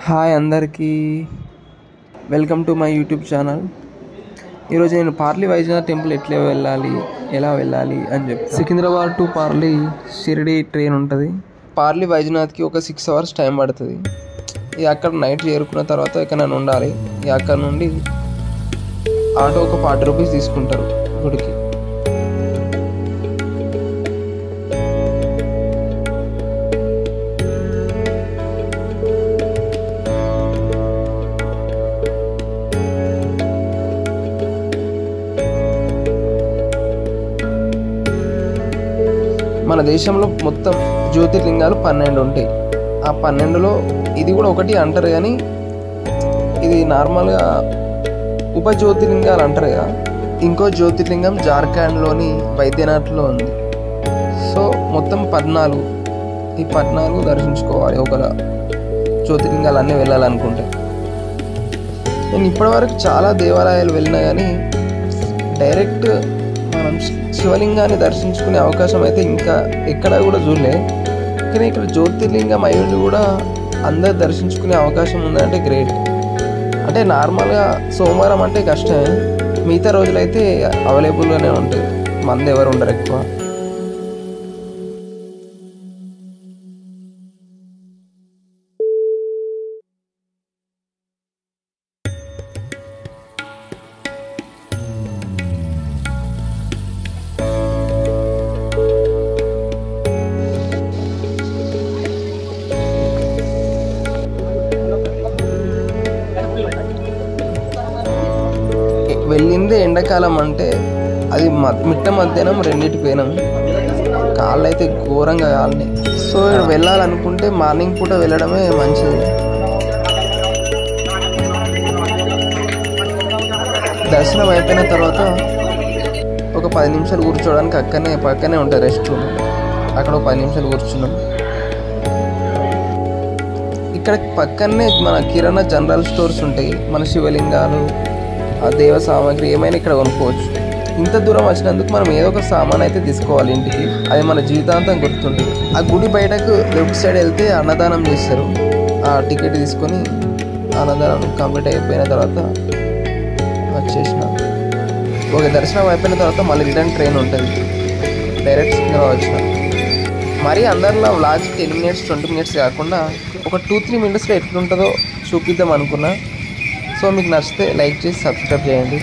Hi అందరికీ, welcome to my YouTube channel. ఈరోజు నేను పార్లీ వైద్యనాథ్ టెంపుల్ ఎలా వెళ్ళాలి అని చెప్పి Secunderabad to party Shirdi train ఉంటుంది. పార్లీ వైద్యనాథ్కి ఒక 6 hours టైం పడుతుంది. ఇక అక్కడ నైట్ చేరుకున్న తర్వాత ఇక్కడ ఉండాలి. ఇక అక్కడ నుండి ఆటో ఒక 40 rupees తీసుకుంటారు గుడికి. మన దేశంలో మొత్తం జ్యోతిర్లింగాలు 12 ఉంటాయి. ఆ 12లో ఇది కూడా ఒకటి అంటారు, కానీ ఇది నార్మల్గా ఉప జ్యోతిర్లింగాలు అంటారు కదా. ఇంకో జ్యోతిర్లింగం జార్ఖండ్లోని బైద్యనాథ్లో ఉంది. సో మొత్తం 14. ఈ 14 దర్శించుకోవాలి ఒక జ్యోతిర్లింగాలు అన్నీ వెళ్ళాలనుకుంటే. నేను ఇప్పటివరకు చాలా దేవాలయాలు వెళ్ళినా కానీ డైరెక్ట్ మనం శివలింగాన్ని దర్శించుకునే అవకాశం అయితే ఇంకా ఎక్కడా కూడా చూడలే. కానీ ఇక్కడ జ్యోతిర్లింగం అయ్యుండి కూడా అందరు దర్శించుకునే అవకాశం ఉందంటే గ్రేట్. అంటే నార్మల్గా సోమవారం అంటే కష్టమే, మిగతా రోజులైతే అవైలబుల్గానే ఉంటుంది, మంది ఎవరు ఉండరు ఎక్కువ. వెళ్ళిందే ఎండాకాలం అంటే అది మిట్ట మధ్యాహ్నం 2కి పోయినాం. కాళ్ళు అయితే ఘోరంగా కాలినాయి. సో వెళ్ళాలనుకుంటే మార్నింగ్ పూట వెళ్ళడమే మంచిది. దర్శనం అయిపోయిన తర్వాత ఒక 10 నిమిషాలు కూర్చోవడానికి పక్కనే ఉంటుంది రెస్ట్ రూమ్. అక్కడ ఒక 10 నిమిషాలు కూర్చున్నాం. ఇక్కడ పక్కనే మన కిరాణా జనరల్ స్టోర్స్ ఉంటాయి. మన శివలింగాలు, ఆ దేవ సామాగ్రి ఏమైనా ఇక్కడ కొనుక్కోవచ్చు. ఇంత దూరం వచ్చినందుకు మనం ఏదో ఒక సామాన్ అయితే తీసుకోవాలి ఇంటికి, అది మన జీవితాంతం గుర్తుంటుంది. ఆ గుడి బయటకు లెఫ్ట్ సైడ్ వెళ్తే అన్నదానం చేస్తారు. ఆ టికెట్ తీసుకొని అన్నదానం కంప్లీట్ అయిపోయిన తర్వాత వచ్చేసిన. ఒక దర్శనం అయిపోయిన తర్వాత మళ్ళీ రిటర్న్ ట్రైన్ ఉంటుంది, డైరెక్ట్ సికింద్రాబాద్ వచ్చిన. మరీ అందరిలో వ్లాగ్ 10 minutes 20 minutes కాకుండా ఒక 2-3 minutesలో ఎట్లుంటుందో చూపిద్దాం అనుకున్నా. సో మీకు నచ్చితే లైక్ చేసి సబ్స్క్రైబ్ చేయండి.